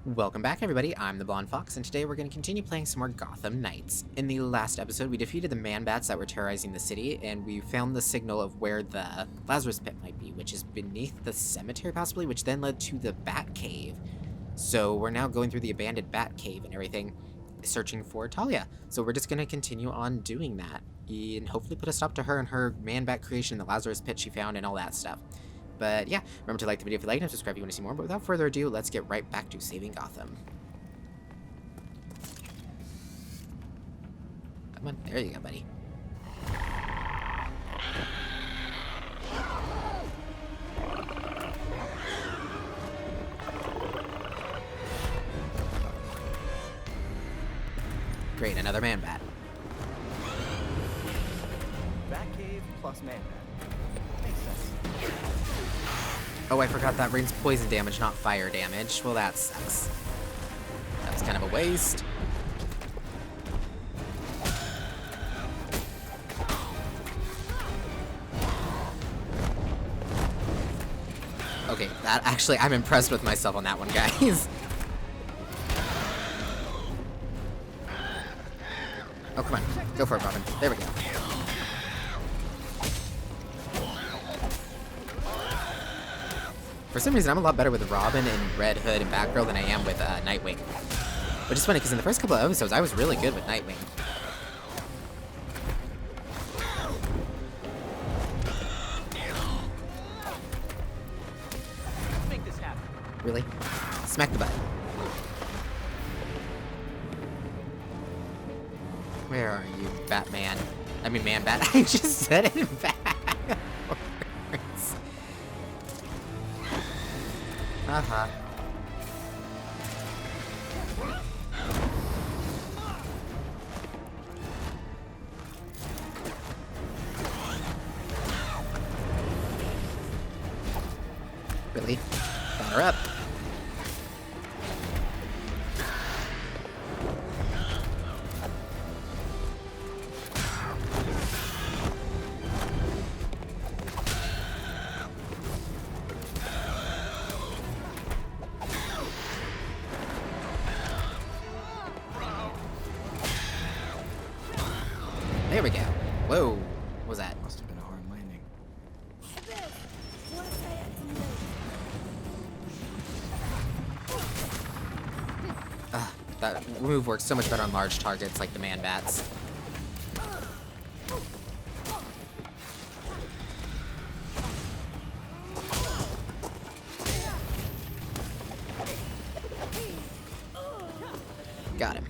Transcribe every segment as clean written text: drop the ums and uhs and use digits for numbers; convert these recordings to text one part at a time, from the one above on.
Welcome back, everybody. I'm the Blonde Fox, and today we're going to continue playing some more Gotham Knights. In the last episode, we defeated the man-bats that were terrorizing the city, and we found the signal of where the Lazarus Pit might be, which is beneath the cemetery, possibly, which then led to the Bat Cave. So we're now going through the abandoned Bat Cave and everything, searching for Talia. So we're just going to continue on doing that, and hopefully put a stop to her and her man-bat creation, the Lazarus Pit she found, and all that stuff. But yeah, remember to like the video if you like and subscribe if you want to see more. But without further ado, let's get right back to saving Gotham. Come on, there you go, buddy. Great, another man-bat. Batcave plus man-bat. Makes sense. Oh, I forgot that rain's poison damage, not fire damage. Well, that sucks. That was kind of a waste. Okay, that actually, I'm impressed with myself on that one, guys. Oh, come on. Go for it, Robin. There we go. For some reason, I'm a lot better with Robin and Red Hood and Batgirl than I am with Nightwing. Which is funny, because in the first couple of episodes, I was really good with Nightwing. Let's make this happen. Really? Smack the button. Where are you, Batman? I mean, Man-Bat. I just said it backwards. Uh-huh. Really? Got her up. There we go. Whoa. What was that? Must have been a hard landing. That move works so much better on large targets like the man-bats. Got him.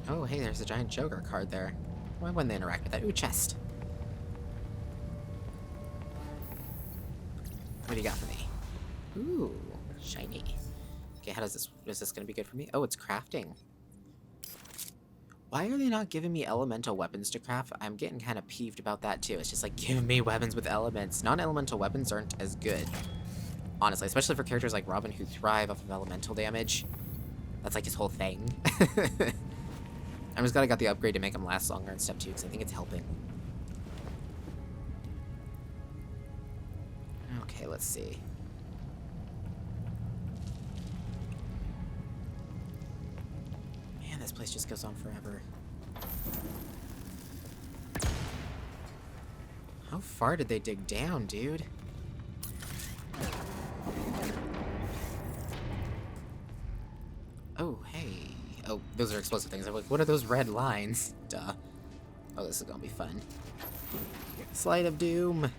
Oh, hey, there's a giant Joker card there. Why wouldn't they interact with that? Ooh, chest. What do you got for me? Ooh, shiny. Okay, how does this... Is this gonna be good for me? Oh, it's crafting. Why are they not giving me elemental weapons to craft? I'm getting kind of peeved about that, too. It's just like, give me weapons with elements. Non-elemental weapons aren't as good. Honestly, especially for characters like Robin who thrive off of elemental damage. That's like his whole thing. I'm just glad I got the upgrade to make them last longer and stuff too, because I think it's helping. Okay, let's see. Man, this place just goes on forever. How far did they dig down, dude? Oh, hey. Oh, those are explosive things. I'm like, what are those red lines? Duh. Oh, this is gonna be fun. Slide of Doom.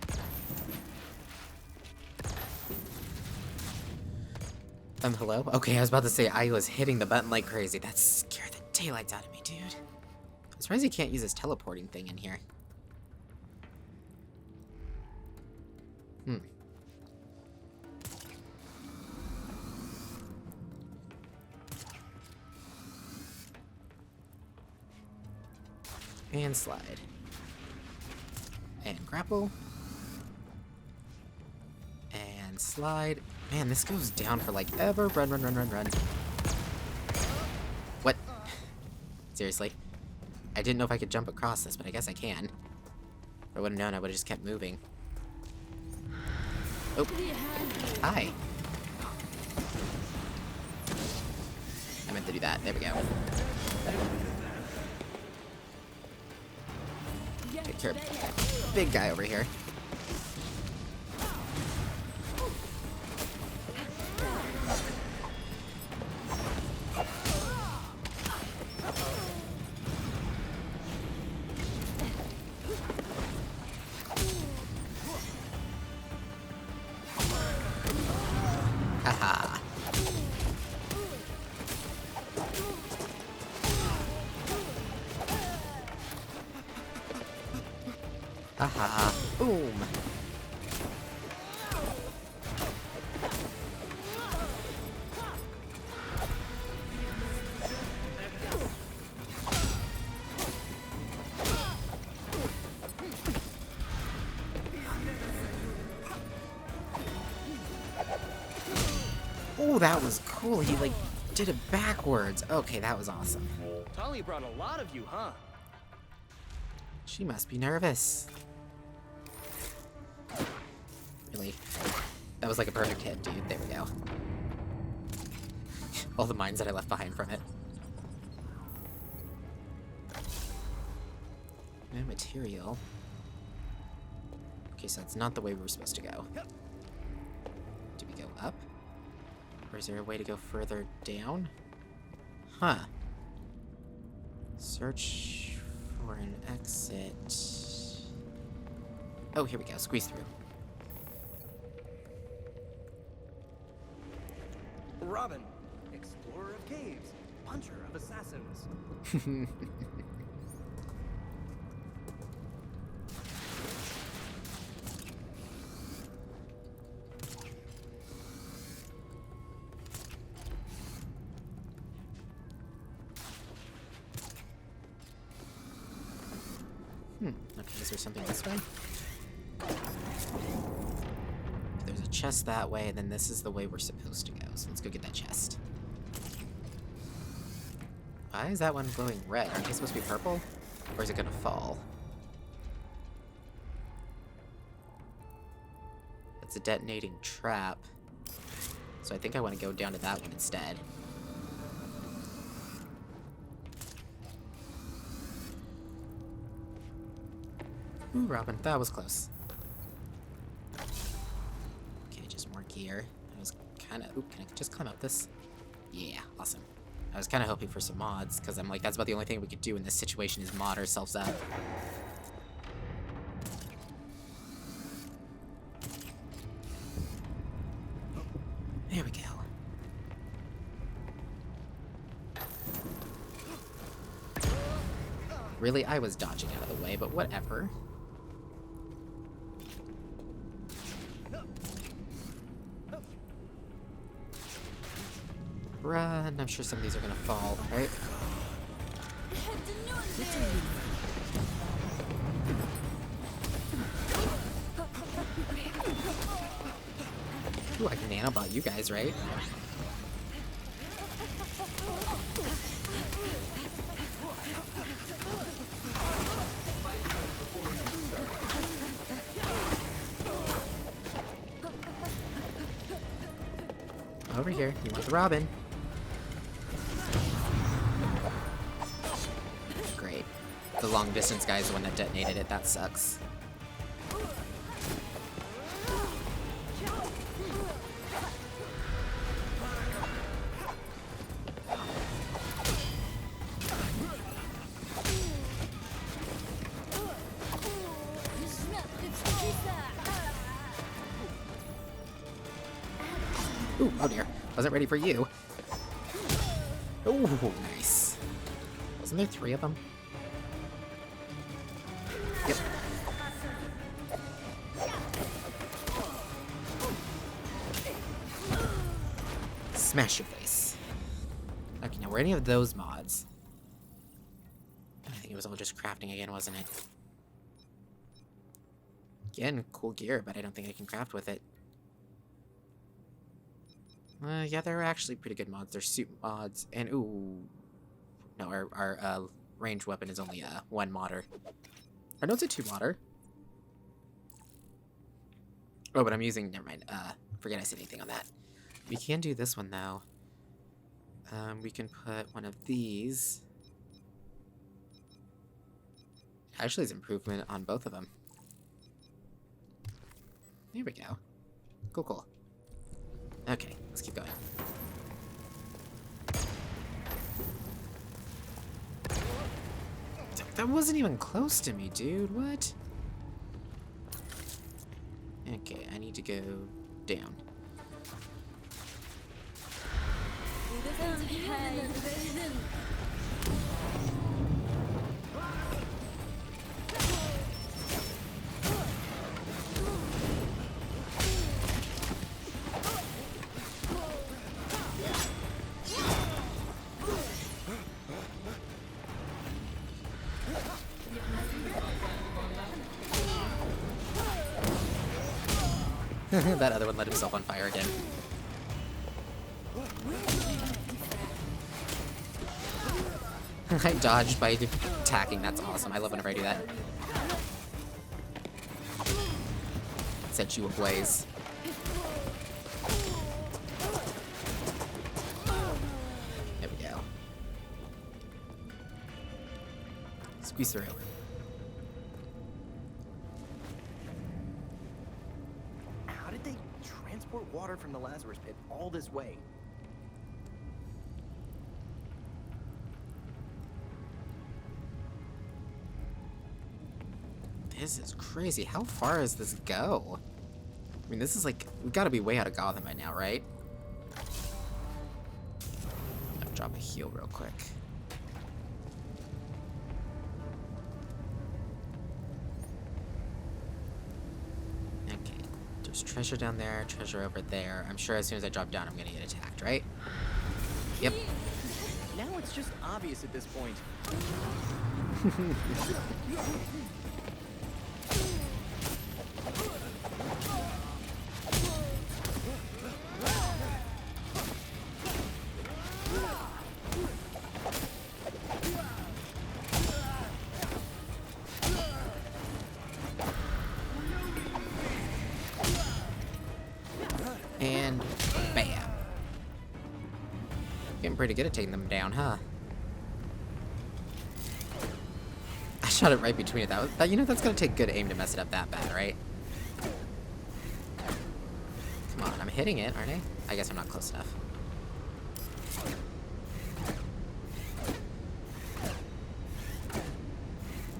Hello? Okay, I was about to say I was hitting the button like crazy. That scared the daylights out of me, dude. I'm surprised he can't use his teleporting thing in here. And slide. And grapple. And slide. Man, this goes down for like ever. Run, run, run, run, run. What? Seriously? I didn't know if I could jump across this, but I guess I can. If I would have known, I would have just kept moving. Oh. Hi. I meant to do that. There we go. Take care of big guy over here. Haha. Haha. Boom. Oh, that was cool. He, like, did it backwards. Okay, that was awesome. Tali brought a lot of you, huh? She must be nervous. Really? That was like a perfect hit, dude. There we go. All the mines that I left behind from it. No material. Okay, so that's not the way we were supposed to go. Do we go up? Or is there a way to go further down? Huh. Search for an exit. Oh, here we go. Squeeze through. Robin, explorer of caves, puncher of assassins. Okay, is there something this way? There's a chest that way, and then this is the way we're supposed to go. So let's go get that chest. Why is that one glowing red? Aren't they supposed to be purple? Or is it gonna fall? That's a detonating trap. So I think I want to go down to that one instead. Ooh, Robin, that was close. Okay, just more gear. I was kind of... Ooh, can I just climb up this? Yeah, awesome. I was kind of hoping for some mods, because I'm like, that's about the only thing we could do in this situation is mod ourselves up. There we go. Really, I was dodging out of the way, but whatever. Run. I'm sure some of these are gonna fall, right? Ooh, I can nanobot you guys, right? Over here. You want the Robin. Great. The long distance guy is the one that detonated it. That sucks. Ooh, oh dear. Wasn't ready for you. Ooh, nice. Wasn't there 3 of them? Yep. Smash your face. Okay, now were any of those mods? I think it was all just crafting again, wasn't it? Again, cool gear, but I don't think I can craft with it. Yeah, they're actually pretty good mods. They're suit mods, and ooh, no, our ranged weapon is only 1 modder. Or no, it's a 2 modder. Oh, but I'm using... Never mind. Forget I said anything on that. We can do this one, though. We can put one of these. Actually, it's improvement on both of them. There we go. Cool, cool. Okay, let's keep going. That wasn't even close to me, dude. What? Okay, I need to go down. That other one lit himself on fire again. I dodged by attacking, that's awesome. I love whenever I do that. Set you ablaze. There we go. Squeeze through. How did they transport water from the Lazarus pit all this way? This is crazy. How far does this go? I mean, this is like... We've got to be way out of Gotham by now, right? I'm gonna drop a heal real quick. Okay. There's treasure down there, treasure over there. I'm sure as soon as I drop down, I'm gonna get attacked, right? Yep. Now it's just obvious at this point. And bam. Getting pretty good at taking them down, huh? I shot it right between it. That you know, that's gonna take good aim to mess it up that bad, right? Come on, I'm hitting it, aren't I? I guess I'm not close enough.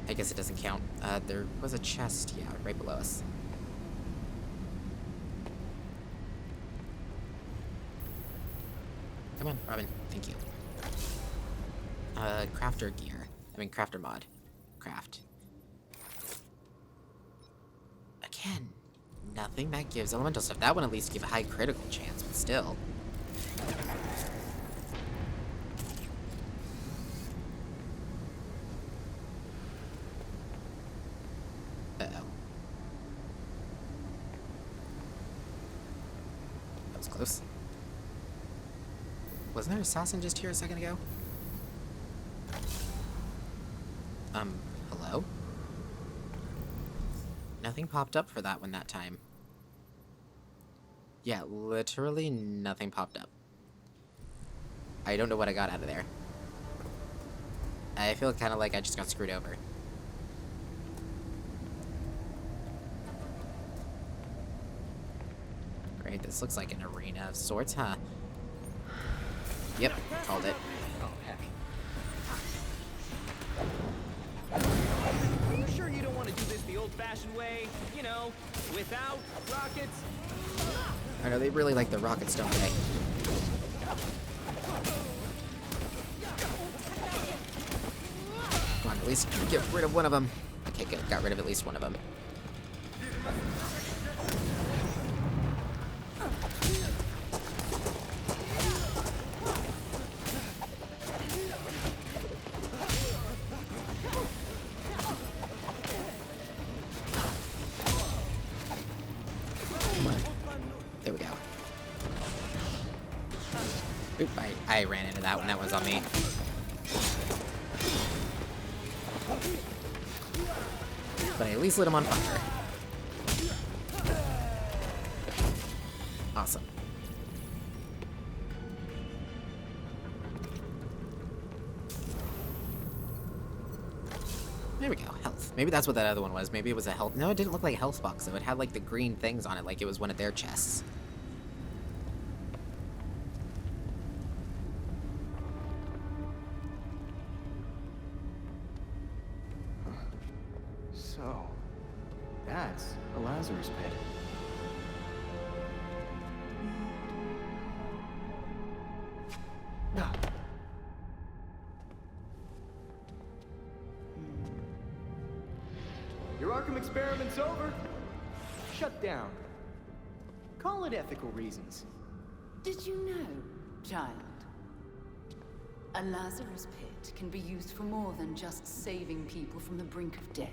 I guess it doesn't count. There was a chest, yeah, right below us. Come on, Robin. Thank you. Crafter gear. I mean, crafter mod. Craft. Again, nothing that gives elemental stuff. That one at least give a high critical chance, but still. Uh-oh. That was close. Wasn't there an assassin just here a second ago? Hello? Nothing popped up for that one that time. Yeah, literally nothing popped up. I don't know what I got out of there. I feel kind of like I just got screwed over. Great, this looks like an arena of sorts, huh? Yep, called it. Oh, heck. Are you sure you don't want to do this the old-fashioned way? You know, without rockets? I know, they really like the rockets, don't they? Come on, at least get rid of one of them. Okay, good. Got rid of at least one of them. There we go. Oop, I ran into that one. That was on me. But I at least lit him on fire. Awesome. There we go, health. Maybe that's what that other one was. Maybe it was a health. No, it didn't look like a health box, though. It had like the green things on it, like it was one of their chests. So, that's a Lazarus pit. Ah. Your Arkham experiment's over. Shut down. Call it ethical reasons. Did you know, child? A Lazarus pit can be used for more than just saving people from the brink of death.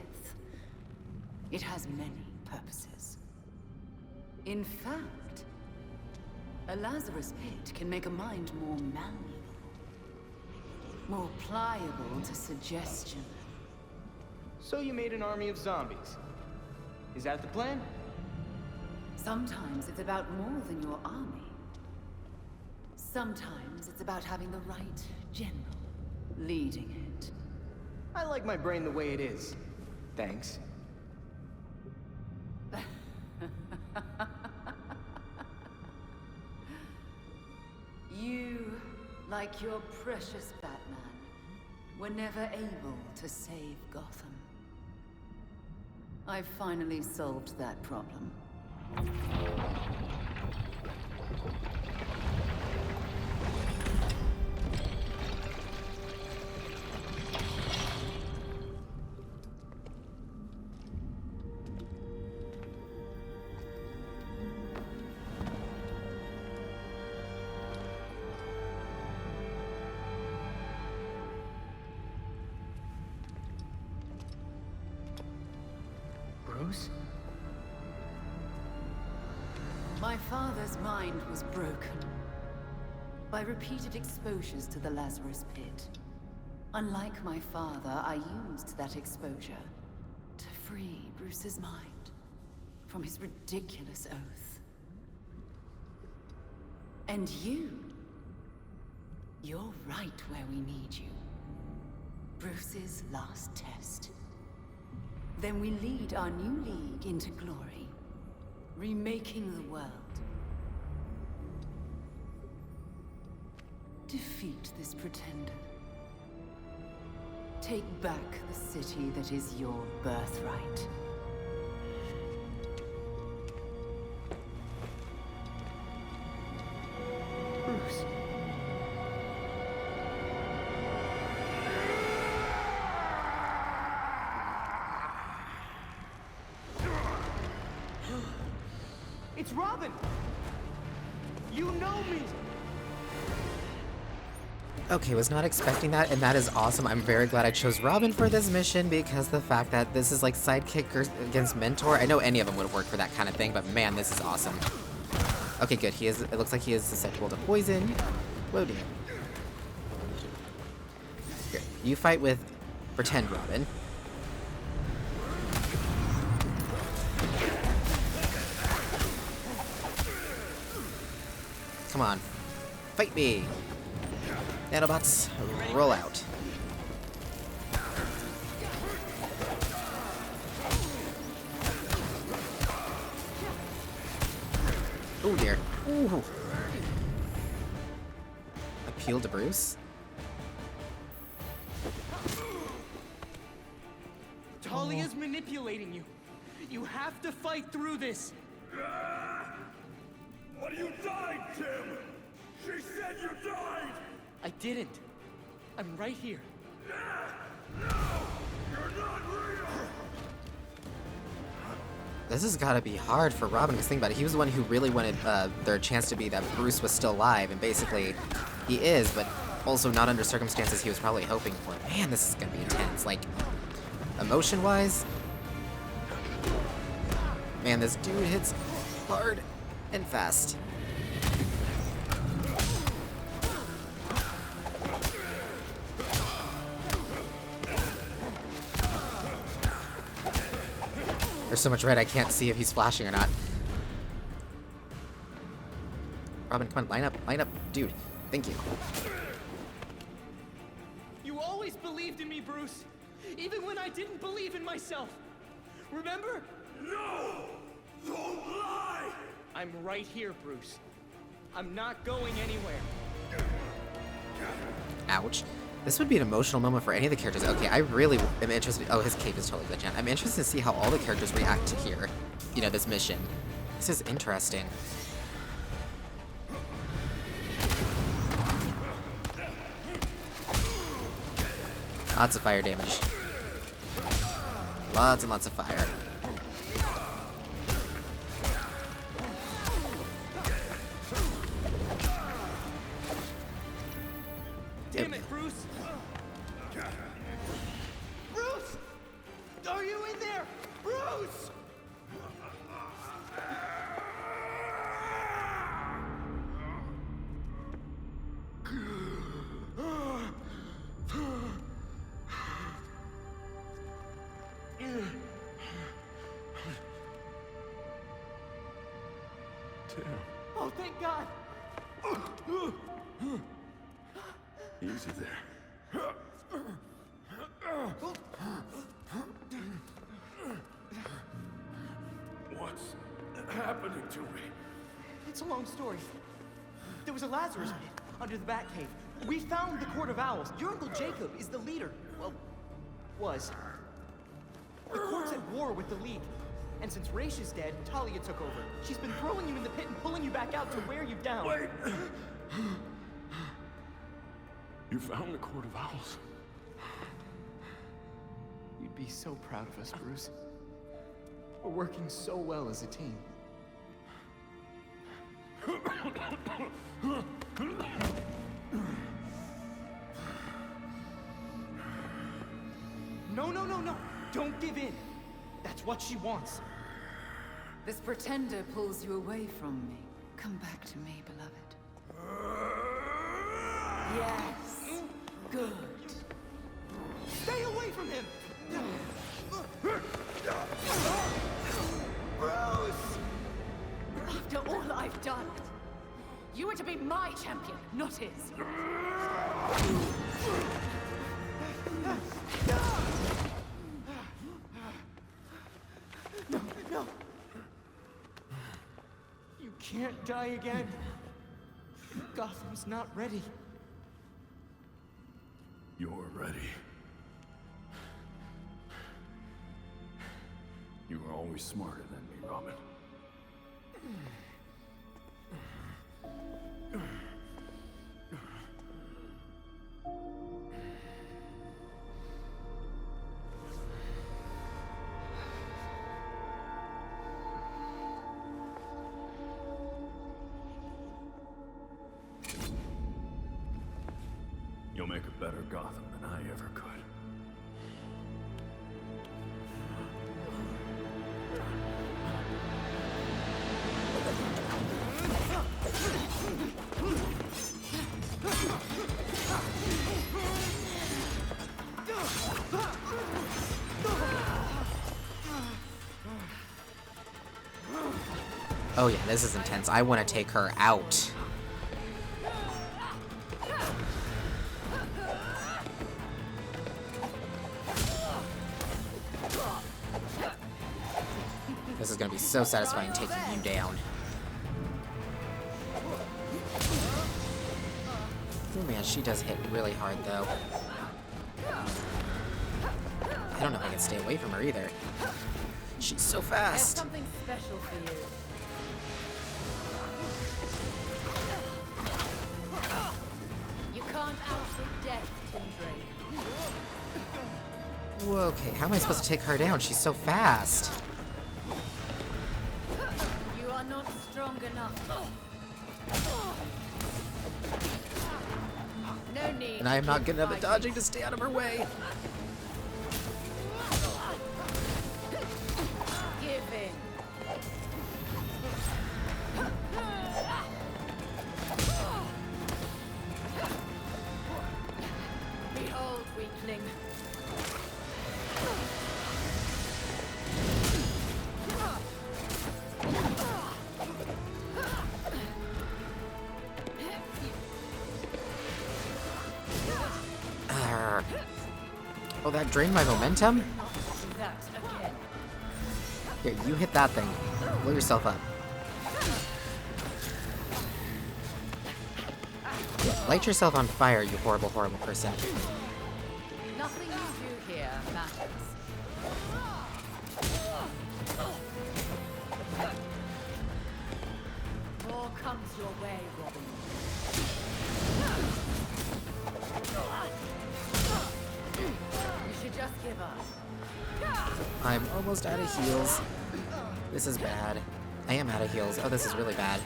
It has many purposes. In fact, a Lazarus pit can make a mind more malleable, more pliable to suggestion. So you made an army of zombies. Is that the plan? Sometimes it's about more than your army. Sometimes it's about having the right general leading it. I like my brain the way it is. Thanks. You, like your precious Batman, were never able to save Gotham. I've finally solved that problem. Bruce? My father's mind was broken by repeated exposures to the Lazarus pit. Unlike my father, I used that exposure to free Bruce's mind from his ridiculous oath. And you're right where we need you. Bruce's last test. Then we lead our new league into glory, remaking the world. Defeat this pretender. Take back the city that is your birthright. Bruce. It's Robin! You know me! Okay, was not expecting that, and that is awesome. I'm very glad I chose Robin for this mission because the fact that this is like sidekick against mentor, I know any of them would work for that kind of thing, but man, this is awesome. Okay, good. It looks like he is susceptible to poison. Loading him. Here, you fight with pretend Robin. Come on. Fight me! Nanobots, roll out. Oh dear. Ooh. Appeal to Bruce? Talia's manipulating you. You have to fight through this. What, you died, Tim? She said you died! I didn't. I'm right here. No! You're not real! This has got to be hard for Robin, because think about it, he was the one who really wanted their chance to be that Bruce was still alive, and basically he is, but also not under circumstances he was probably hoping for. Man, this is going to be intense, like, emotion-wise. Man, this dude hits hard and fast. There's so much red I can't see if he's flashing or not. Robin, come on, line up. Dude, thank you. You always believed in me, Bruce. Even when I didn't believe in myself. Remember? No! Don't lie! I'm right here, Bruce. I'm not going anywhere. Ouch. This would be an emotional moment for any of the characters. Okay, I really am interested. Oh, his cape is totally glitching. I'm interested to see how all the characters react to here. You know, this mission. This is interesting. Lots of fire damage. Lots and lots of fire. Damn it, Bruce! Bruce! Are you in there? Bruce! Tim, Oh, thank God! easy there. What's happening to me? It's a long story. There was a Lazarus pit under the Batcave. We found the Court of Owls. Your Uncle Jacob is the leader. Well, was. The court's at war with the League. And since Raish is dead, Talia took over. She's been throwing you in the pit and pulling you back out to wear you down. Wait! You found the Court of Owls? You'd be so proud of us, Bruce. We're working so well as a team. No. Don't give in. That's what she wants. This pretender pulls you away from me. Come back to me, beloved. Yes. Good. Stay away from him! Bruce! After all I've done, you were to be my champion, not his. No. You can't die again. Gotham's not ready. You're ready. You were always smarter than me, Robin. You'll make a better Gotham than I ever could. Oh yeah, this is intense. I want to take her out. This is gonna be so satisfying taking you down. Oh man, she does hit really hard though. I don't know if I can stay away from her either. She's so There's fast. something special for you. You can't outwit death, Tim Drake. Whoa, okay, how am I supposed to take her down? She's so fast. You are not strong enough. No need. And I am to not keep good enough at fighting. dodging to stay out of her way. Give in. Behold, weakling. Oh, that drained my momentum? That again. Here, you hit that thing. Blow yourself up. Yeah, light yourself on fire, you horrible, horrible person. Nothing you do here matters. More comes your way, Robin. You should just give up. I'm almost out of heals. This is bad. I am out of heals. Oh, this is really bad.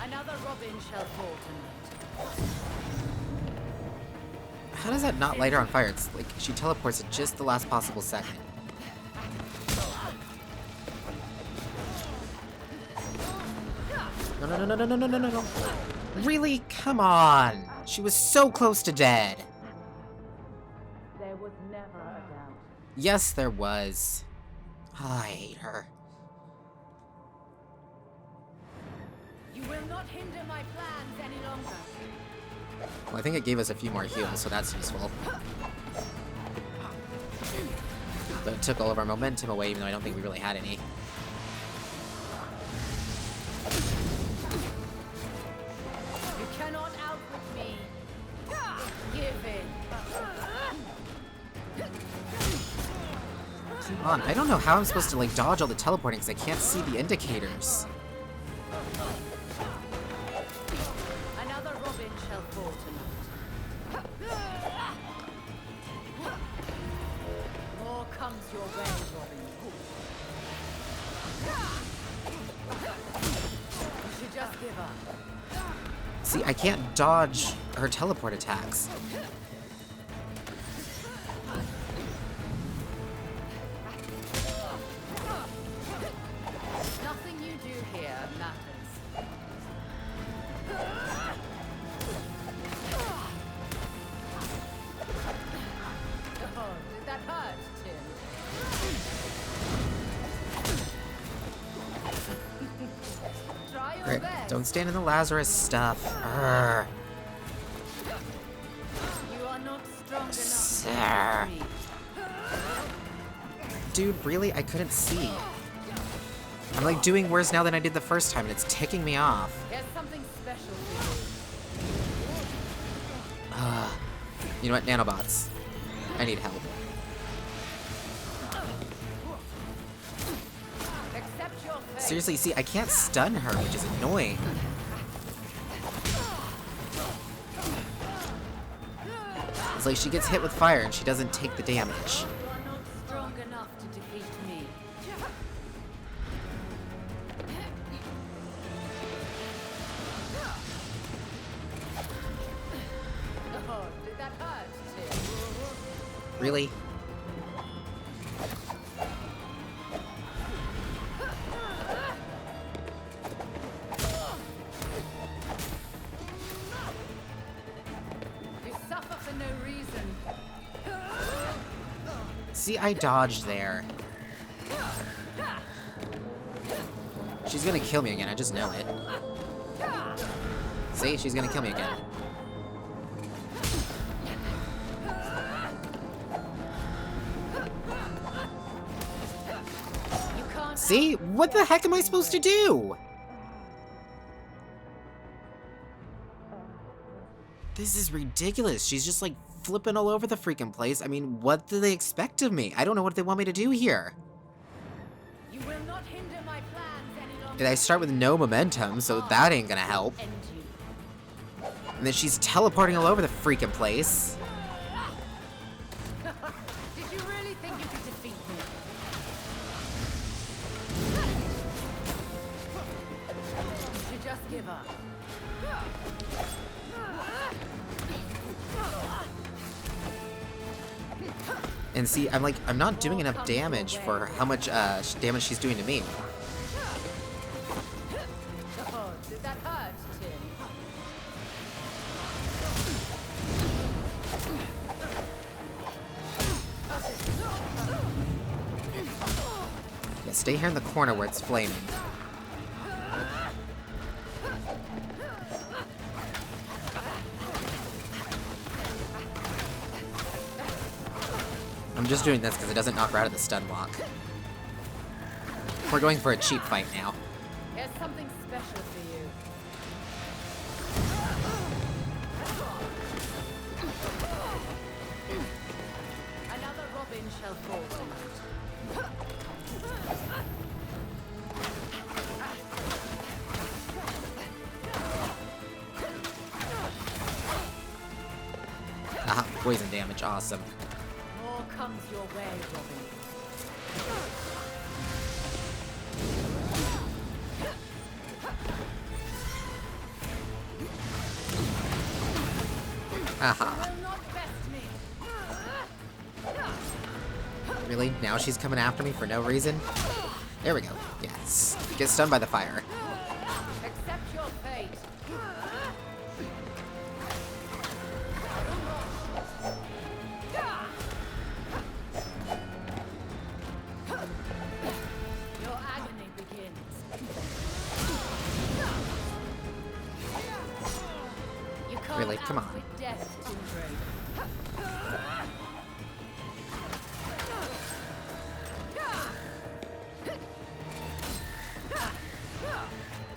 Another Robin shall fall tonight. How does that not light her on fire? It's like she teleports at just the last possible second. No, no, no, no, no, no, no, no, no. Really? Come on. She was so close to dead. There was never a doubt. Yes, there was. Oh, I hate her. You will not hinder my plans any longer. Well, I think it gave us a few more heals, so that's useful. But it took all of our momentum away, even though I don't think we really had any. You cannot outwit me. Give in. Come on, I don't know how I'm supposed to, like, dodge all the teleporting because I can't see the indicators. Another Robin shall fall tonight. More comes your way, Robin. You should just give up. See, I can't dodge her teleport attacks. Nothing you do here matters. Oh, did that hurt, Tim? Try your Great. best. Don't stand in the Lazarus stuff. Urgh. You are not strong enough Sir. to defeat me. Dude, really? I couldn't see. I'm like doing worse now than I did the first time, and it's ticking me off. There's something special for You know what? Nanobots. I need help. you. Accept your fate. Seriously, see, I can't stun her, which is annoying. It's like she gets hit with fire and she doesn't take the damage. You are not strong enough to defeat me. Oh, did that hurt, Tim? Really? You suffer for no reason. See, I dodged there. She's gonna kill me again, I just know it. See, she's gonna kill me again. You can't. See? What the heck am I supposed to do? This is ridiculous. She's just like flipping all over the freaking place. I mean, what do they expect of me? I don't know what they want me to do here. You will not hinder my plans any longer. And I start with no momentum, so that ain't gonna help. End you. And then she's teleporting all over the freaking place. Did you really think you could defeat me? You should just give up. And see, I'm not doing enough damage for how much damage she's doing to me. Oh, did that hurt, Tim? Yeah, stay here in the corner where it's flaming. I'm just doing this because it doesn't knock her out of the stun block. We're going for a cheap fight now. Here's something special for you. Another robin shall fall tonight. Ah, poison damage, awesome. More comes your way, Robin. Aha. Will not best me. Really? Now she's coming after me for no reason? There we go. Yes. Get stunned by the fire. Accept your fate. Your agony begins. You can't Really? Come on. outwit death, Tindrake.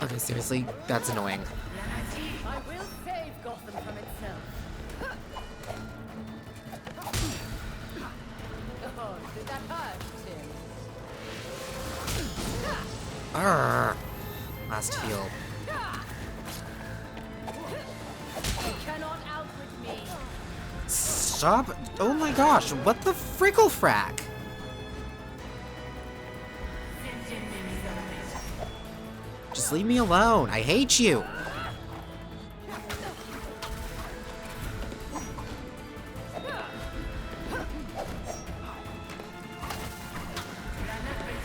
Okay, seriously? That's annoying. I will save Gotham from itself. Oh, did that hurt, Tim? Arrgh. Last heal. You cannot outwit me. Stop! Oh my gosh, what the frickle frack? Just leave me alone. I hate you.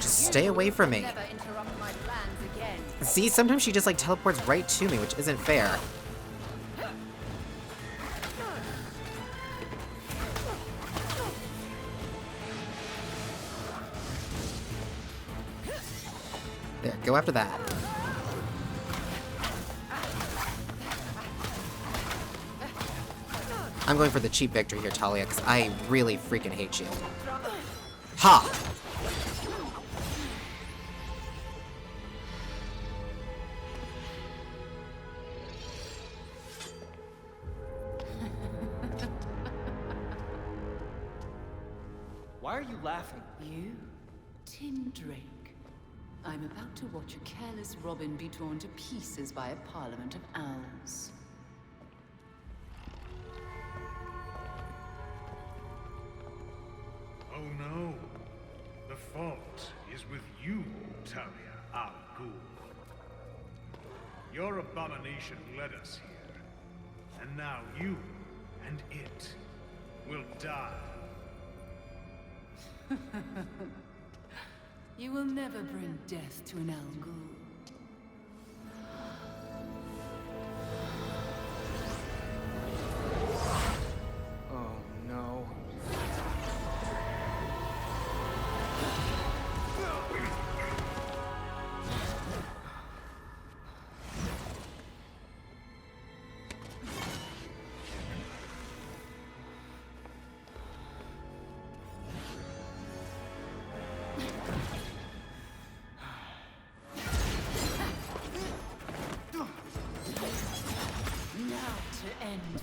Just stay away from me. Never interrupt my plans again. See, sometimes she just like teleports right to me, which isn't fair. There, go after that. I'm going for the cheap victory here, Talia, because I really freaking hate you. Ha! Why are you laughing? You, Tindrake. I'm about to watch a careless robin be torn to pieces by a parliament of owls. Oh no. The fault is with you, Talia al Ghul. Your abomination led us here. And now you and it will die. You will never bring death to an Al Ghul. Oh no.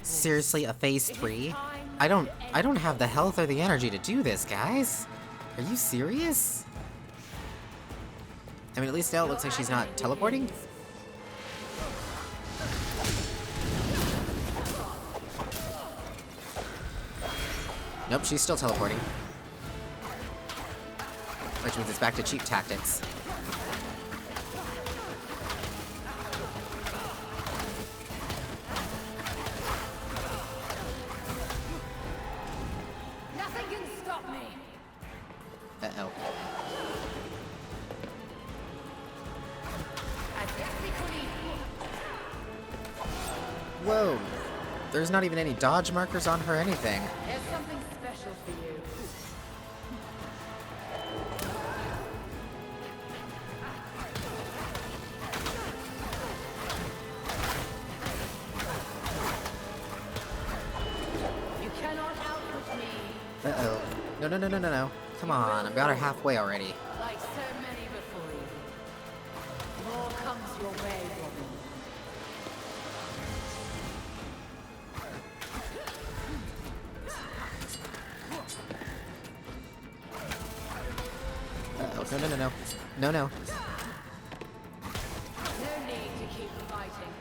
Seriously, a phase 3? I don't have the health or the energy to do this, guys. Are you serious? I mean, at least now it looks like she's not teleporting. Nope, she's still teleporting. Which means it's back to cheap tactics. Nothing can stop me. Uh-oh. Whoa. There's not even any dodge markers on her or anything. There's something special for you. You cannot outwit me. Uh-oh. No, no, no, no, no, no. Come on, I've got her halfway already. Like so many before you. More comes your way, Robin. Uh-oh, no, no, no, no. No, no. No need to keep fighting.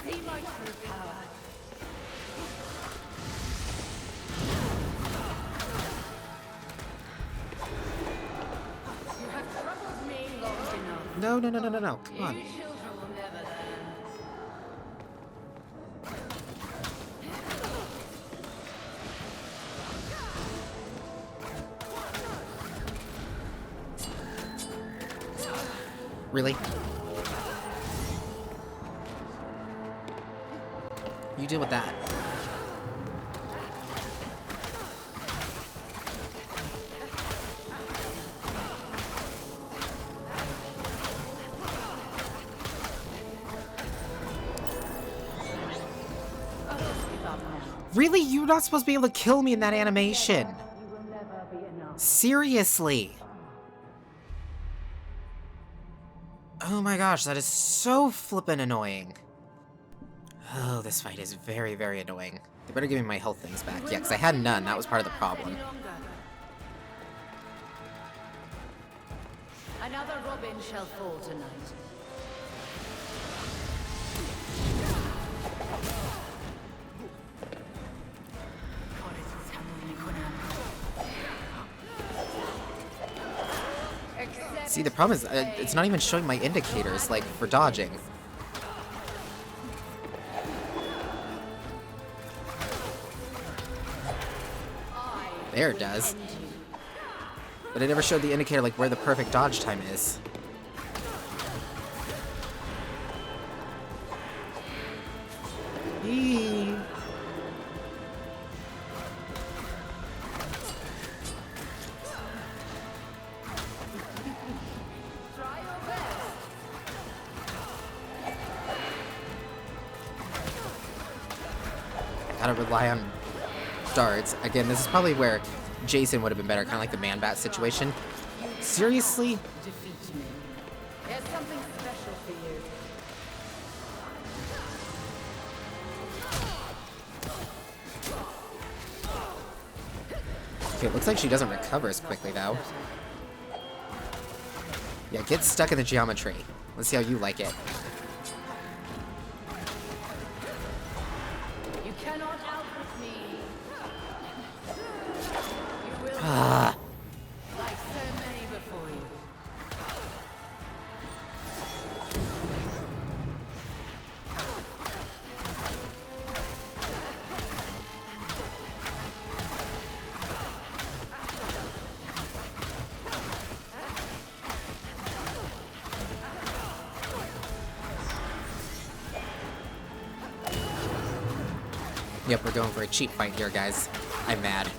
See my true power. You have troubled me long enough. No, no, no, no, no, no. Come on. You children will never learn. Really? You deal with that. Really? You're not supposed to be able to kill me in that animation. You will never be enough. Seriously. Oh my gosh, that is so flippin' annoying. Oh, this fight is very, very annoying. They better give me my health things back. Yeah, because I had none. That was part of the problem. Another Robin shall fall tonight. See, the problem is, it's not even showing my indicators, like, for dodging. There it does. But it never showed the indicator, like, where the perfect dodge time is. Eee. Gotta rely on darts. Again, this is probably where Jason would have been better, kind of like the Man-Bat situation. Seriously? Defeat me. There's something special for you. Okay, it looks like she doesn't recover as quickly, though. Yeah, get stuck in the geometry. Let's see how you like it. You cannot outwit me. You will Ah. like so many before you. Yep, we're going for a cheap fight here, guys. I'm mad.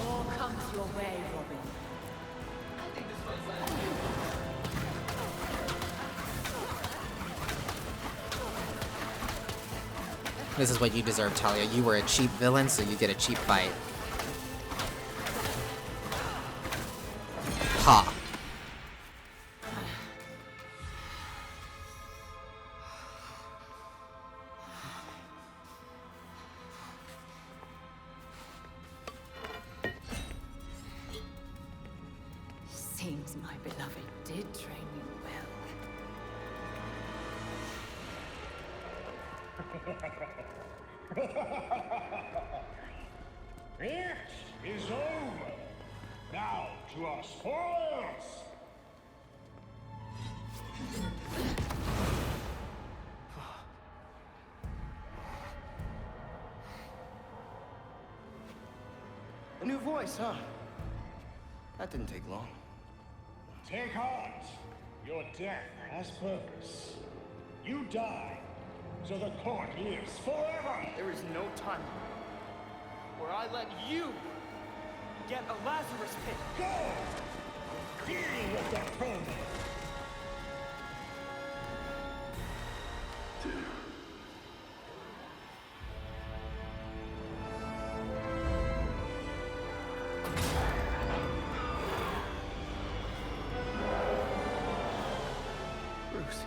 More comes your way, Robin. This is what you deserve, Talia. You were a cheap villain, so you get a cheap fight. Ha. Seems my beloved did train you well. It is over. Now to our spoils. A new voice, huh? That didn't take long. Take heart. Your death has purpose. You die, so the court lives forever. There is no time. where I let you get a Lazarus pit. Go! Deal with that thing! Bruce.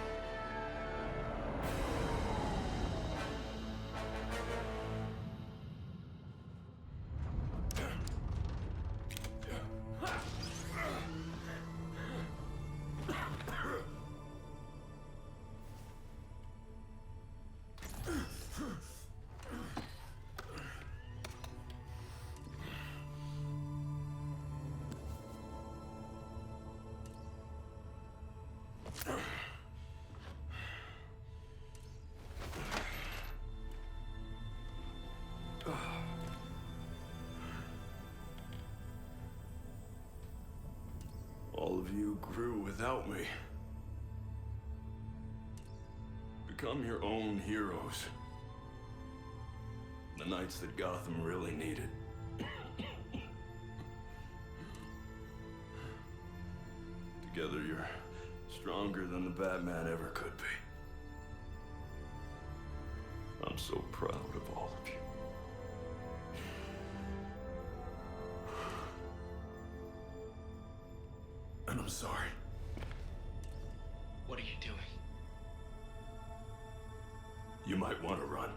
All of you grew without me. Become your own heroes. The knights that Gotham really needed. Together, you're stronger than the Batman ever could be. I'm so proud of all of you. And I'm sorry. What are you doing? You might want to run.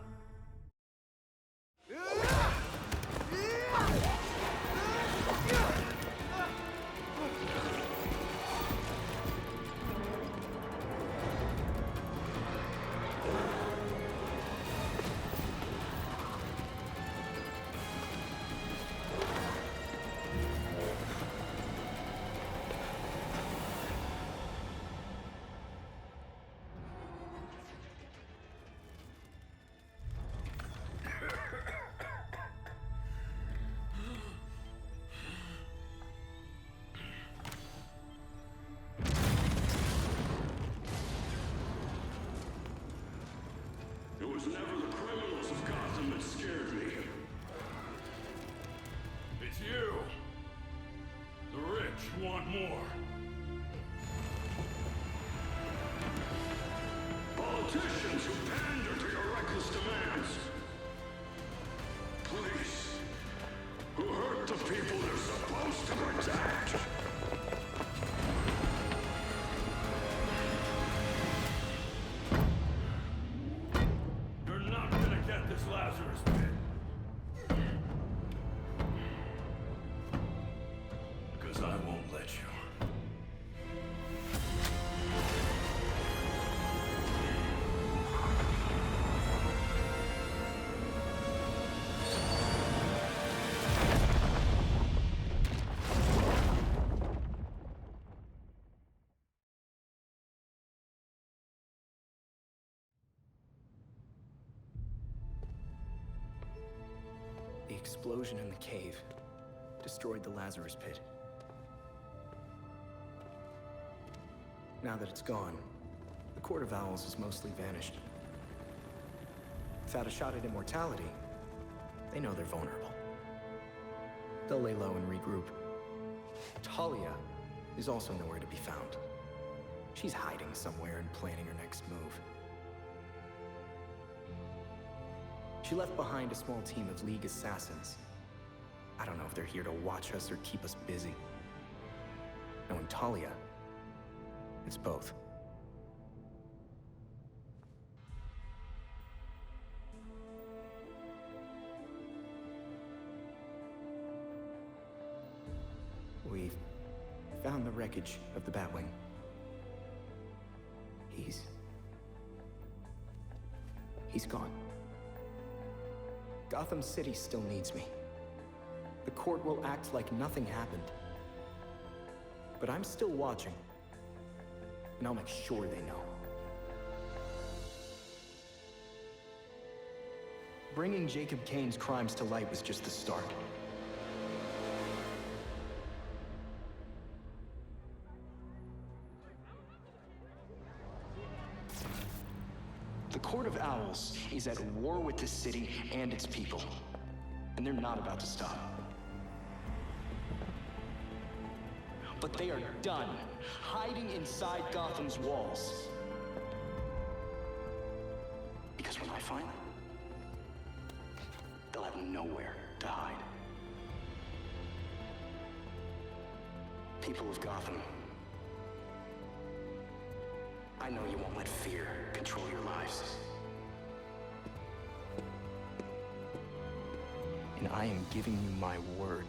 It was never the criminals of Gotham that scared me. It's you. The rich want more. Politicians who pander to your reckless demands. Police who hurt the people they're supposed to protect. You're not gonna get this Lazarus pit. Because I won't let you. The explosion in the cave destroyed the Lazarus pit. Now that it's gone, the Court of Owls has mostly vanished. Without a shot at immortality, they know they're vulnerable. They'll lay low and regroup. Talia is also nowhere to be found. She's hiding somewhere and planning her next move. She left behind a small team of League assassins. I don't know if they're here to watch us or keep us busy. Knowing Talia, it's both. We've found the wreckage of the Batwing. He's gone. Gotham City still needs me. The court will act like nothing happened. But I'm still watching. And I'll make sure they know. Bringing Jacob Kane's crimes to light was just the start. The Court of Owls is at war with the city and its people. and they're not about to stop. But they are done hiding inside Gotham's walls. Because when I find them, they'll have nowhere to hide. People of Gotham, I know you won't let fear control your lives. And I am giving you my word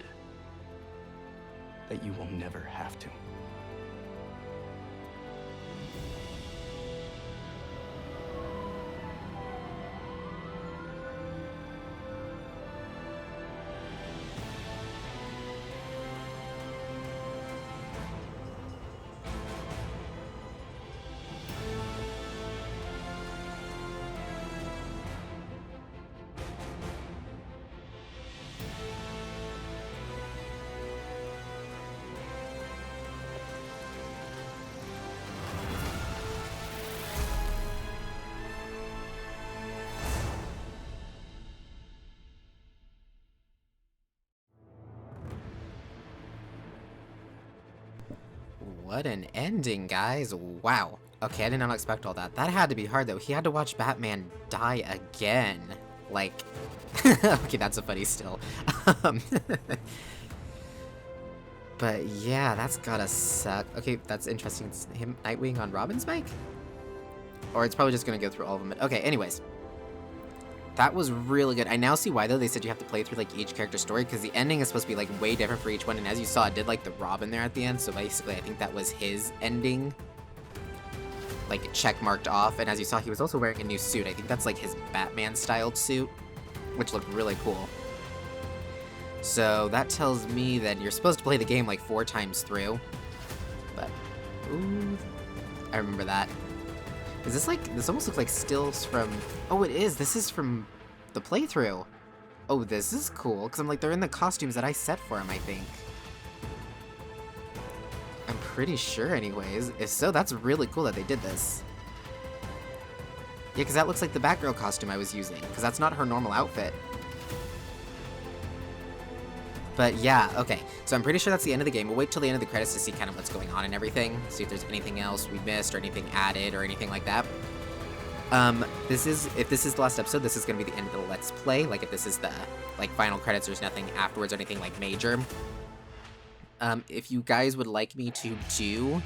that you will never have to. What an ending, guys. Wow. Okay, I did not expect all that. That had to be hard, though. He had to watch Batman die again. Like, okay, that's a funny still. But yeah, that's gotta suck. Okay, that's interesting. It's him, Nightwing on Robin's bike? Or it's probably just gonna go through all of them. Okay, anyways. That was really good. I now see why, though, they said you have to play through, like, each character's story, because the ending is supposed to be, like, way different for each one, and as you saw, it did, like, the Robin there at the end, so basically I think that was his ending. Like, check marked off, and as you saw, he was also wearing a new suit. I think that's, like, his Batman-styled suit, which looked really cool. So, that tells me that you're supposed to play the game, like, 4 times through. But, ooh, I remember that. Is this like, this almost looks like stills from, oh it is, this is from the playthrough. Oh, this is cool, because I'm like, they're in the costumes that I set for him, I think. I'm pretty sure anyways. If so, that's really cool that they did this. Yeah, because that looks like the Batgirl costume I was using, because that's not her normal outfit. But yeah, okay, so I'm pretty sure that's the end of the game. We'll wait till the end of the credits to see kind of what's going on and everything, see if there's anything else we missed or anything added or anything like that. If this is the last episode, this is going to be the end of the Let's Play. Like, if this is the, like, final credits, there's nothing afterwards or anything, like, major. If you guys would like me to do,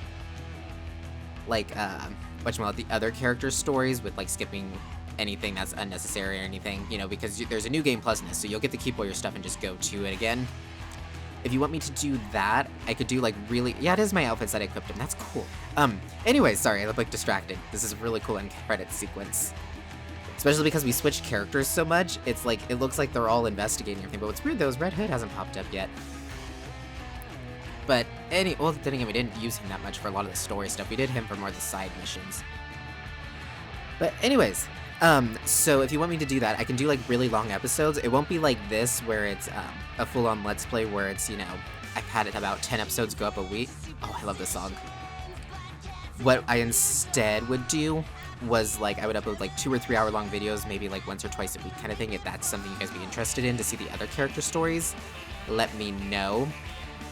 like, the other characters' stories with, like, skipping anything that's unnecessary or anything, you know, because there's a new game plus in this, so you'll get to keep all your stuff and just go to it again. If you want me to do that, I could do, like, really... Yeah, it is my outfits that I equipped him. That's cool. Anyways, sorry, I look, like, distracted. This is a really cool end credits sequence. Especially because we switched characters so much, it's like, it looks like they're all investigating everything. But what's weird, though, is Red Hood hasn't popped up yet. But, well, then again, we didn't use him that much for a lot of the story stuff. We did him for more of the side missions. But anyways... so if you want me to do that, I can do, like, really long episodes. It won't be like this, where it's, a full-on Let's Play where it's, you know, I've had it about 10 episodes go up a week. Oh, I love this song. What I instead would do was, like, I would upload, like, 2 or 3 hour-long videos, maybe, like, once or twice a week kind of thing. If that's something you guys be interested in to see the other character stories, let me know,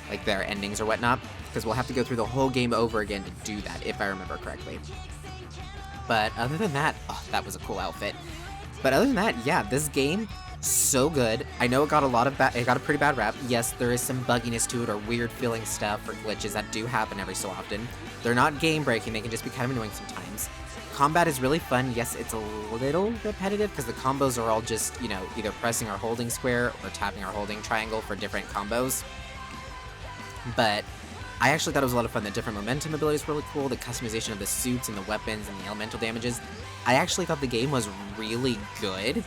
like, their endings or whatnot, because we'll have to go through the whole game over again to do that, if I remember correctly. But other than that, oh, that was a cool outfit. But other than that, yeah, this game, so good. I know it got a pretty bad rap. Yes, there is some bugginess to it or weird feeling stuff or glitches that do happen every so often. They're not game breaking, they can just be kind of annoying sometimes. Combat is really fun. Yes, it's a little repetitive because the combos are all just, you know, either pressing or holding square or tapping or holding triangle for different combos. But I actually thought it was a lot of fun. The different momentum abilities were really cool, the customization of the suits and the weapons and the elemental damages. I actually thought the game was really good,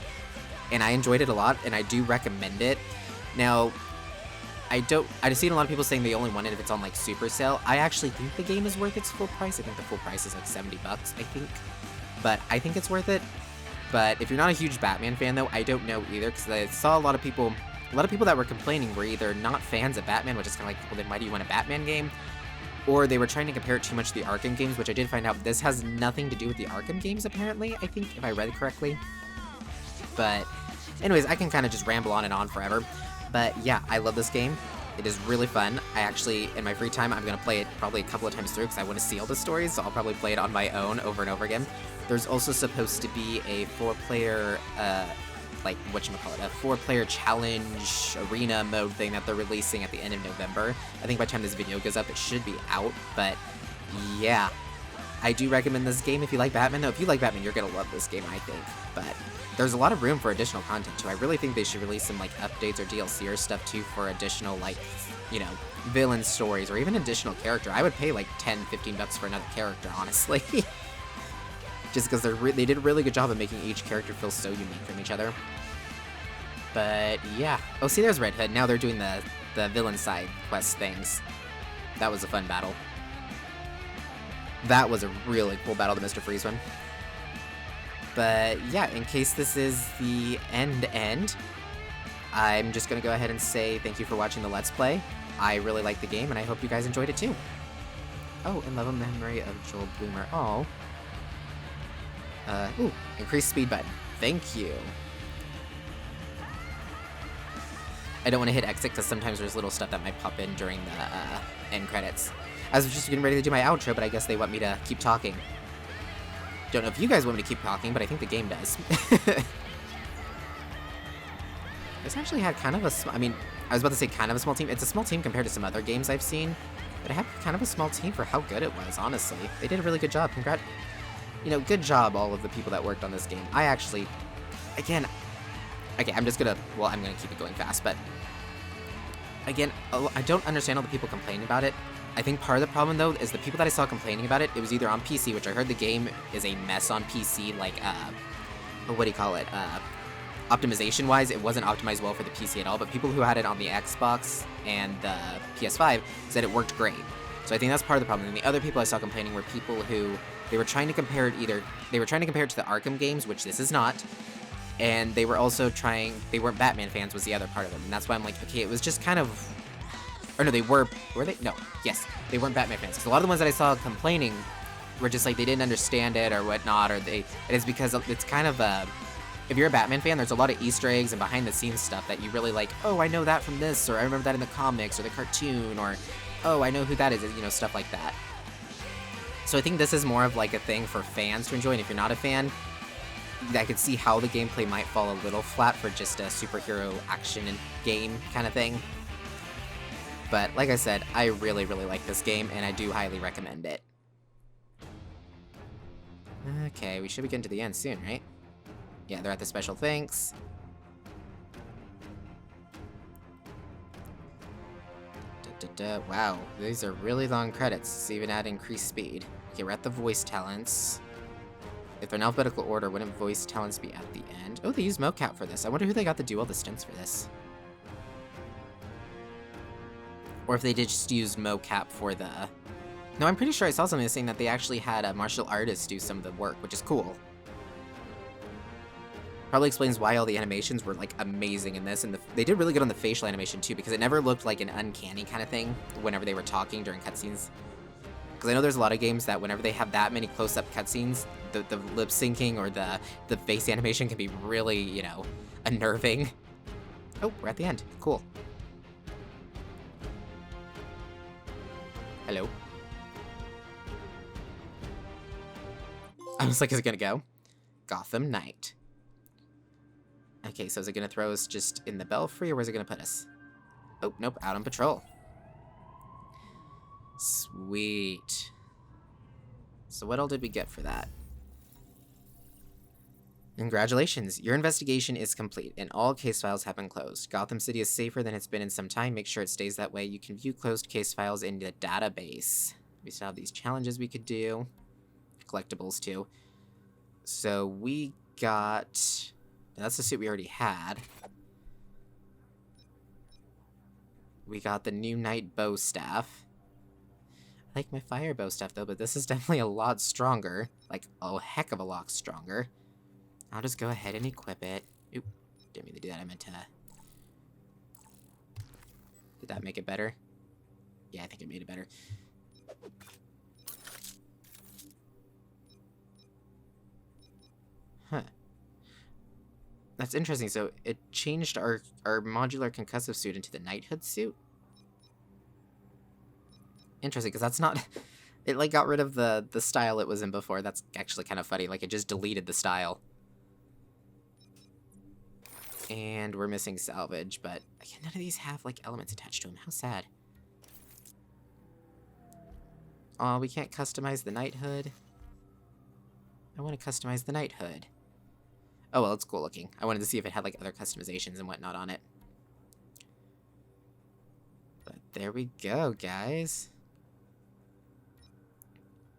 and I enjoyed it a lot, and I do recommend it. Now, I've seen a lot of people saying they only want it if it's on, like, super sale. I actually think the game is worth its full price. I think the full price is like $70, I think. But I think it's worth it. But if you're not a huge Batman fan, though, I don't know either, because I saw a lot of people that were complaining were either not fans of Batman, which is kind of like, well, then why do you want a Batman game? Or they were trying to compare it too much to the Arkham games, which I did find out this has nothing to do with the Arkham games, apparently, I think, if I read it correctly. But Anyways, I can kind of just ramble on and on forever. But yeah, I love this game. It is really fun. I actually, in my free time, I'm going to play it probably a couple of times through because I want to see all the stories, so I'll probably play it on my own over and over again. There's also supposed to be a 4-player, like, whatchamacallit, a 4-player challenge arena mode thing that they're releasing at the end of November. I think by the time this video goes up, it should be out, but yeah. I do recommend this game if you like Batman. No, if you like Batman, you're going to love this game, I think. But there's a lot of room for additional content, too. I really think they should release some, like, updates or DLC or stuff, too, for additional, like, you know, villain stories or even additional character. I would pay, like, 10, 15 bucks for another character, honestly. Just because they did a really good job of making each character feel so unique from each other. But, yeah. Oh, see, there's Red Hood. Now they're doing the villain side quest things. That was a fun battle. That was a really cool battle, the Mr. Freeze one. But yeah, in case this is the end, I'm just going to go ahead and say thank you for watching the Let's Play. I really liked the game, and I hope you guys enjoyed it too. Oh, and love a memory of Joel Bloomer. Oh. Ooh, increase speed button. Thank you. I don't want to hit exit because sometimes there's little stuff that might pop in during the end credits. I was just getting ready to do my outro, but I guess they want me to keep talking. Don't know if you guys want me to keep talking, but I think the game does. This actually had kind of a I mean, I was about to say kind of a small team. It's a small team compared to some other games I've seen, but it had kind of a small team for how good it was, honestly. They did a really good job. You know, good job, all of the people that worked on this game. I actually, again, okay, I'm gonna keep it going fast, but again, I don't understand all the people complaining about it. I think part of the problem, though, is the people that I saw complaining about it, it was either on PC, which I heard the game is a mess on PC, like, what do you call it, optimization-wise, it wasn't optimized well for the PC at all, but people who had it on the Xbox and the PS5 said it worked great. So I think that's part of the problem. And the other people I saw complaining were people who, they were trying to compare it to the Arkham games, which this is not, and they were also they weren't Batman fans was the other part of them, and that's why I'm like, okay, it was just kind of, or no, were they? No, yes, they weren't Batman fans. Because a lot of the ones that I saw complaining were just like, they didn't understand it or whatnot, or it is because it's kind of if you're a Batman fan, there's a lot of Easter eggs and behind-the-scenes stuff that you really like, oh, I know that from this, or I remember that in the comics, or the cartoon, or, oh, I know who that is, you know, stuff like that. So I think this is more of like a thing for fans to enjoy, and if you're not a fan, I could see how the gameplay might fall a little flat for just a superhero action and game kind of thing. But like I said, I really, really like this game, and I do highly recommend it. Okay, we should be getting to the end soon, right? Yeah, they're at the special thanks. Wow, these are really long credits. It's even at increased speed. Okay, we're at the voice talents. If they're in alphabetical order, wouldn't voice talents be at the end? Oh, they use mocap for this. I wonder who they got to do all the stunts for this. Or if they did just use mocap for the... No, I'm pretty sure I saw something saying that they actually had a martial artist do some of the work, which is cool. Probably explains why all the animations were, like, amazing in this, and they did really good on the facial animation, too, because it never looked like an uncanny kind of thing whenever they were talking during cutscenes. Because I know there's a lot of games that whenever they have that many close-up cutscenes, the lip syncing or the face animation can be really, you know, unnerving. Oh, we're at the end. Cool. Hello? I was like, is it gonna go? Gotham Knight. Okay, so is it gonna throw us just in the Belfry, or where's it gonna put us? Oh, nope, out on patrol. Sweet. So what all did we get for that? Congratulations, your investigation is complete, and all case files have been closed. Gotham City is safer than it's been in some time. Make sure it stays that way. You can view closed case files in the database. We still have these challenges we could do. Collectibles, too. So we got... That's the suit we already had. We got the new Knight bow staff. I like my fire bow staff, though, but this is definitely a lot stronger. Like, a heck of a lot stronger. I'll just go ahead and equip it. Oop, didn't mean to do that. I meant to... Did that make it better? Yeah, I think it made it better. Huh. That's interesting. So it changed our modular concussive suit into the knighthood suit. Interesting, because that's not... It, like, got rid of the style it was in before. That's actually kind of funny. Like, it just deleted the style. And we're missing salvage, but again, none of these have, like, elements attached to them. How sad. Oh, we can't customize the knighthood. I want to customize the knighthood. Oh, well, it's cool looking. I wanted to see if it had, like, other customizations and whatnot on it. But there we go, guys.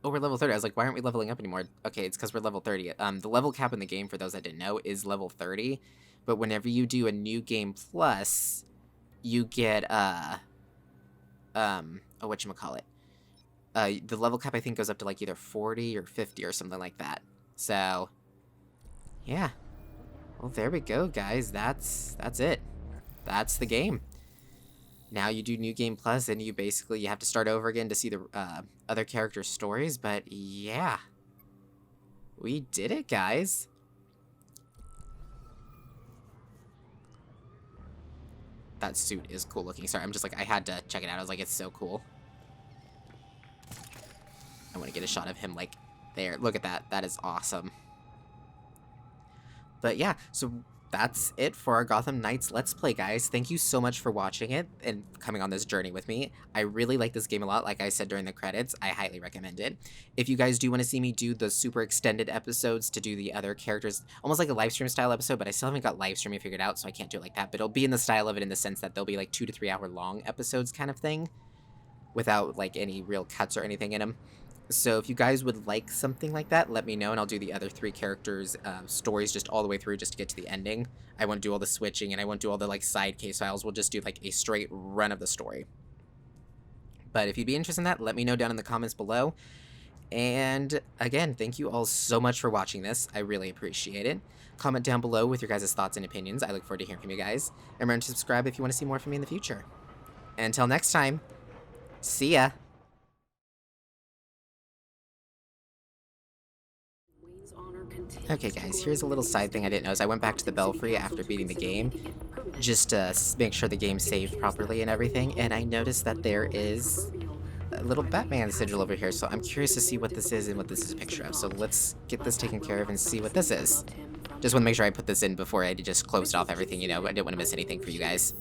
Oh, we're level 30. I was like, why aren't we leveling up anymore? Okay, it's because we're level 30. The level cap in the game, for those that didn't know, is level 30. But whenever you do a new game plus, you get, whatchamacallit? The level cap, I think, goes up to, like, either 40 or 50 or something like that. So, yeah. Well, there we go, guys. That's it. That's the game. Now you do New Game Plus, and you have to start over again to see the other characters' stories, but yeah. We did it, guys. That suit is cool looking. Sorry, I'm just like, I had to check it out. I was like, it's so cool. I want to get a shot of him, like, there. Look at that. That is awesome. But yeah, so that's it for our Gotham Knights Let's Play, guys. Thank you so much for watching it and coming on this journey with me. I really like this game a lot. Like I said during the credits, I highly recommend it. If you guys do want to see me do the super extended episodes to do the other characters, almost like a live stream style episode, but I still haven't got live streaming figured out, so I can't do it like that. But it'll be in the style of it in the sense that they'll be like 2 to 3 hour long episodes kind of thing, without like any real cuts or anything in them. So if you guys would like something like that, let me know, and I'll do the other 3 characters' stories just all the way through just to get to the ending. I won't do all the switching, and I won't do all the like side case files. We'll just do like a straight run of the story. But if you'd be interested in that, let me know down in the comments below. And again, thank you all so much for watching this. I really appreciate it. Comment down below with your guys' thoughts and opinions. I look forward to hearing from you guys. And remember to subscribe if you want to see more from me in the future. Until next time, see ya! Okay guys, here's a little side thing I didn't notice. I went back to the Belfry after beating the game, just to make sure the game saved properly and everything, and I noticed that there is a little Batman sigil over here, so I'm curious to see what this is and what this is a picture of. So let's get this taken care of and see what this is. Just want to make sure I put this in before I just closed off everything, you know, I didn't want to miss anything for you guys.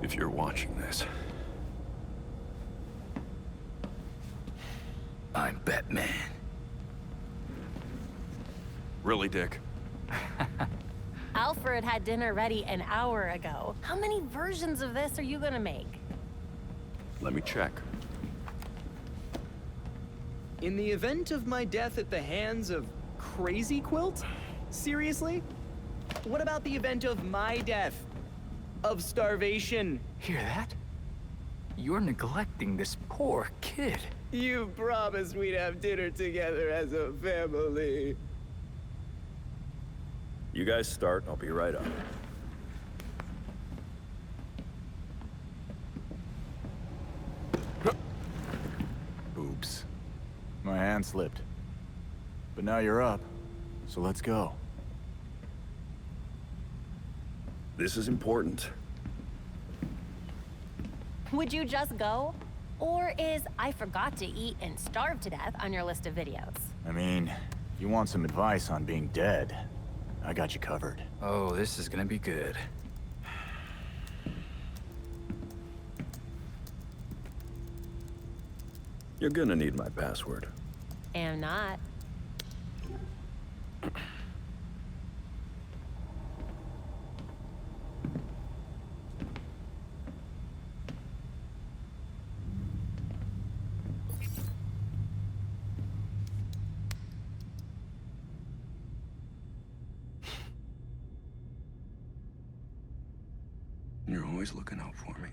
If you're watching this, I'm Batman. Really, Dick? Alfred had dinner ready an hour ago. How many versions of this are you gonna make? Let me check. In the event of my death at the hands of Crazy Quilt? Seriously? What about the event of my death? Of starvation? Hear that? You're neglecting this poor kid. You promised we'd have dinner together as a family. You guys start, I'll be right up. Oops. My hand slipped. But now you're up, so let's go. This is important. Would you just go? Or is I forgot to eat and starve to death on your list of videos? I mean, if you want some advice on being dead, I got you covered. Oh, this is gonna be good. You're gonna need my password. Am not. You're always looking out for me.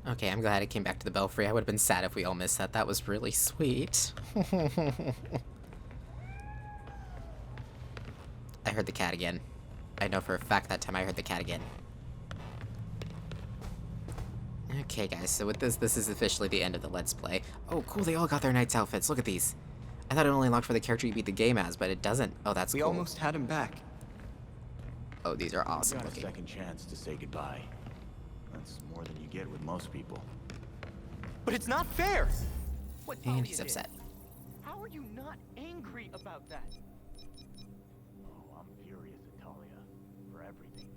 Okay, I'm glad it came back to the Belfry. I would have been sad if we all missed that. That was really sweet. I heard the cat again. I know for a fact that time I heard the cat again. Okay, guys, so with this is officially the end of the Let's Play. Oh, cool, they all got their Knights outfits. Look at these. I thought it only locked for the character you beat the game as, but it doesn't. Oh, that's We cool. almost had him back. Oh, these are awesome Got a looking. second chance to say goodbye. That's more than you get with most people. But it's not fair! What And Talia he's did. upset. How are you not angry about that? Oh, I'm furious at Talia for everything.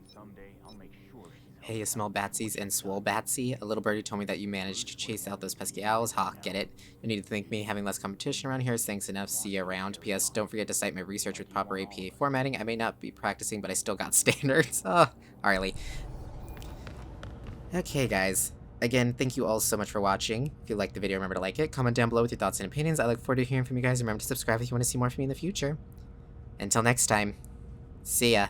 And someday I'll make sure she's Hey, you small batsies and swole batsy. A little birdie told me that you managed to chase out those pesky owls. Ha, get it. No need to thank me. Having less competition around here is thanks enough. See you around. P.S. Don't forget to cite my research with proper APA formatting. I may not be practicing, but I still got standards. Oh, alrighty. Okay, guys. Again, thank you all so much for watching. If you liked the video, remember to like it. Comment down below with your thoughts and opinions. I look forward to hearing from you guys. Remember to subscribe if you want to see more from me in the future. Until next time, see ya.